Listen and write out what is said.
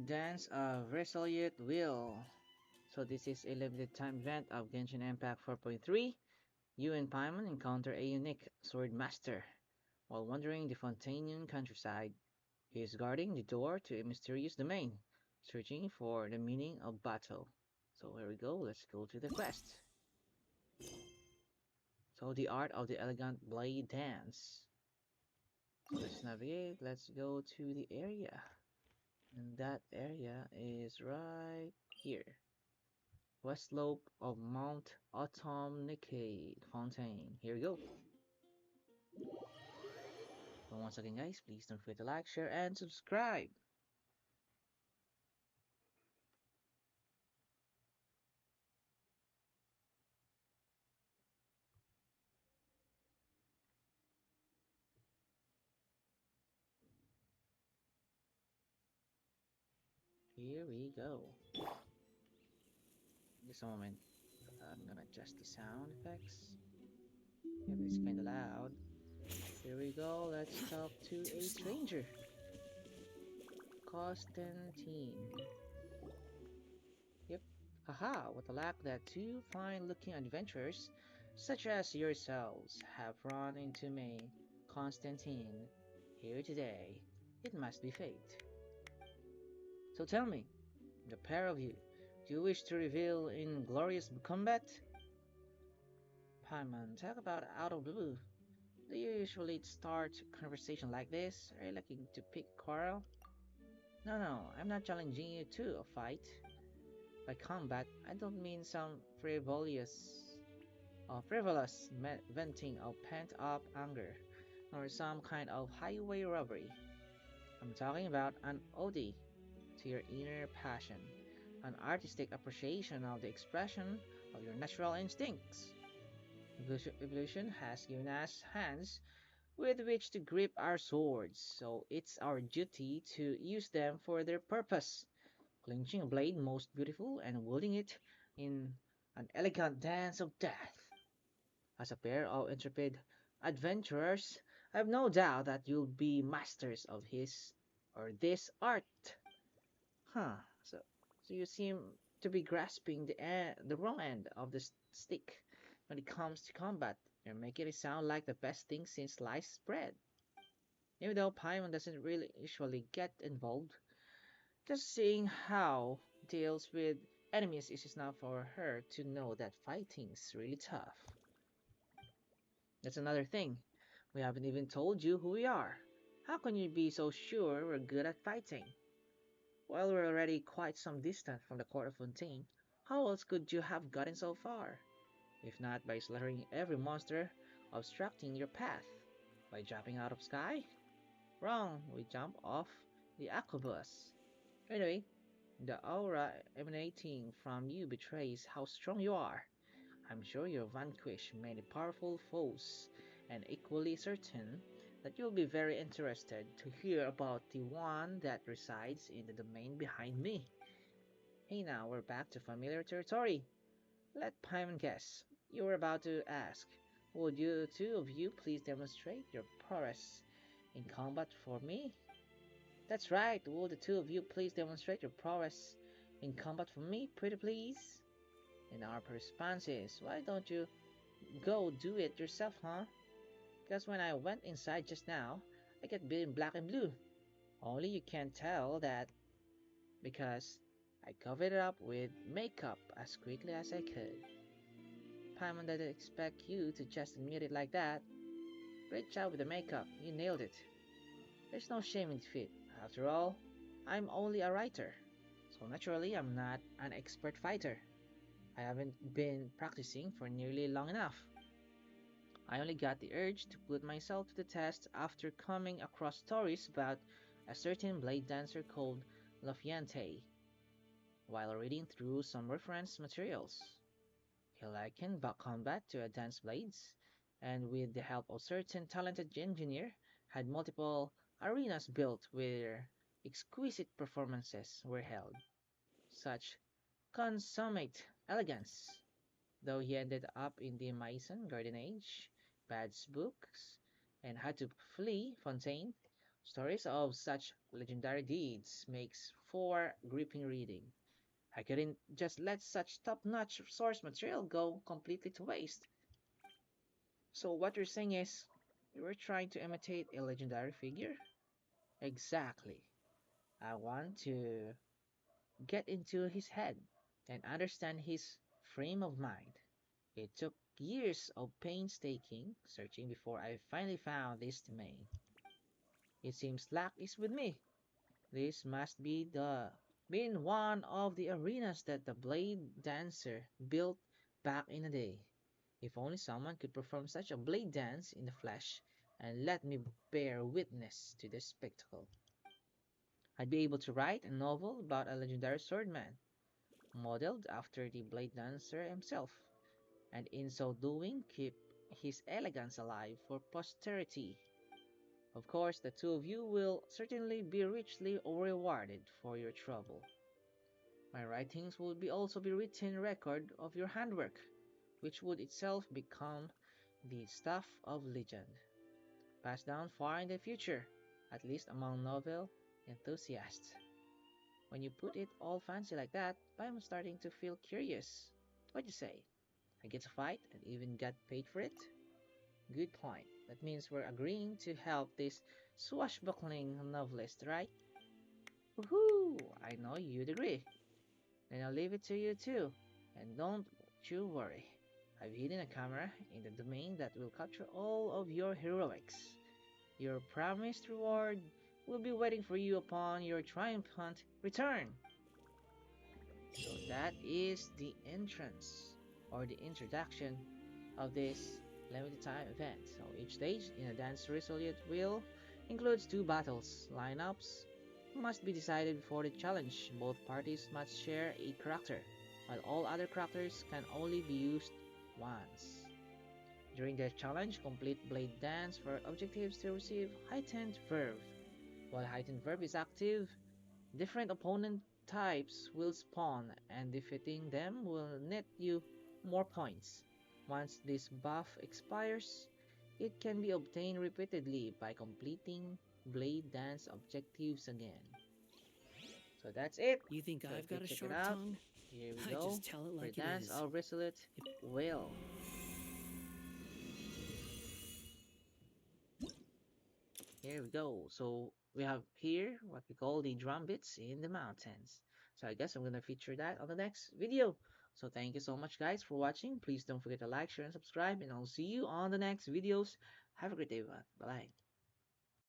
Dance of Resolute Will. So this is a limited time event of Genshin Impact 4.3. You and Paimon encounter a unique sword master while wandering the Fontanian countryside. He is guarding the door to a mysterious domain, searching for the meaning of battle. So here we go, let's go to the quest. So the art of the elegant blade dance. So let's navigate, let's go to the area. And that area is right here. West slope of Mount Autumnike Fountain. Here we go. And once again, guys, please don't forget to like, share, and subscribe. Here we go. Just a moment. I'm gonna adjust the sound effects. If it's kinda loud. Here we go. Let's talk to a stranger. Constantine. Yep. Haha, what a luck that two fine-looking adventurers, such as yourselves, have run into me, Constantine, here today. It must be fate. So tell me, the pair of you, do you wish to reveal in glorious combat? Paimon, talk about out of the blue. Do you usually start conversation like this? Are you looking to pick quarrel? No, I'm not challenging you to a fight. By combat, I don't mean some frivolous venting of pent-up anger, or some kind of highway robbery. I'm talking about an ode to your inner passion, an artistic appreciation of the expression of your natural instincts. Evolution has given us hands with which to grip our swords, so it's our duty to use them for their purpose, clinching a blade most beautiful and wielding it in an elegant dance of death. As a pair of intrepid adventurers, I have no doubt that you'll be masters of his or this art. Huh, so you seem to be grasping the wrong end of the stick when it comes to combat. You're making it sound like the best thing since sliced bread. Even though Paimon doesn't really usually get involved, just seeing how deals with enemies is enough for her to know that fighting's really tough. That's another thing. We haven't even told you who we are. How can you be so sure we're good at fighting? While we're already quite some distance from the court of Fontaine, how else could you have gotten so far? If not by slaughtering every monster obstructing your path. By jumping out of sky? Wrong, we jump off the aquabus. Anyway, the aura emanating from you betrays how strong you are. I'm sure you've vanquished many powerful foes, and equally certain that you'll be very interested to hear about the one that resides in the domain behind me. Hey now, we're back to familiar territory. Let Paimon guess. You were about to ask, would you two of you please demonstrate your prowess in combat for me? That's right, would the two of you please demonstrate your prowess in combat for me, pretty please? And our response is, why don't you go do it yourself, huh? Because when I went inside just now, I get beaten black and blue. Only you can't tell that because I covered it up with makeup as quickly as I could. Paimon didn't expect you to just admit it like that. Great job with the makeup, you nailed it. There's no shame in defeat. After all, I'm only a writer, so naturally I'm not an expert fighter. I haven't been practicing for nearly long enough. I only got the urge to put myself to the test after coming across stories about a certain blade dancer called Lafiante while reading through some reference materials. He likened combat to a dance blades, and with the help of certain talented engineer, had multiple arenas built where exquisite performances were held. Such consummate elegance! Though he ended up in the Maison Garden Age, Bad's books, and had to flee Fontaine, Stories of such legendary deeds makes for gripping reading. I couldn't just let such top-notch source material go completely to waste. So what you're saying is, you were trying to imitate a legendary figure? Exactly. I want to get into his head and understand his frame of mind. It took years of painstaking searching before I finally found this domain. It seems luck is with me. This must be the been one of the arenas that the Blade Dancer built back in the day. If only someone could perform such a blade dance in the flesh and let me bear witness to the spectacle. I'd be able to write a novel about a legendary swordman, modeled after the Blade Dancer himself, and in so doing keep his elegance alive for posterity. Of course, the two of you will certainly be richly rewarded for your trouble. My writings will also be written record of your handwork, which would itself become the stuff of legend, passed down far in the future, at least among novel enthusiasts. When you put it all fancy like that, I'm starting to feel curious. What'd you say? I get to fight and even get paid for it? Good point. That means we're agreeing to help this swashbuckling novelist, right? Woohoo! I know you'd agree. Then I'll leave it to you too. And don't you worry. I've hidden a camera in the domain that will capture all of your heroics. Your promised reward will be waiting for you upon your triumphant return. So that is the entrance or the introduction of this limited time event. So each stage in a dance resolute will includes two battles. Lineups must be decided before the challenge. Both parties must share a character, while all other characters can only be used once. During the challenge, complete blade dance for objectives to receive heightened verve. While heightened verve is active, different opponent types will spawn, and defeating them will net you more points. Once this buff expires, it can be obtained repeatedly by completing Blade Dance objectives again. So that's it. You think So I've if you got a check it sharp out, tongue? here we I just go tell it for like it Dance is. of Resolute Will. Here we go. So we have here what we call the drum bits in the mountains. So I guess I'm gonna feature that on the next video. So thank you so much guys for watching. Please don't forget to like, share, and subscribe, and I'll see you on the next videos. Have a great day, bye. Bye.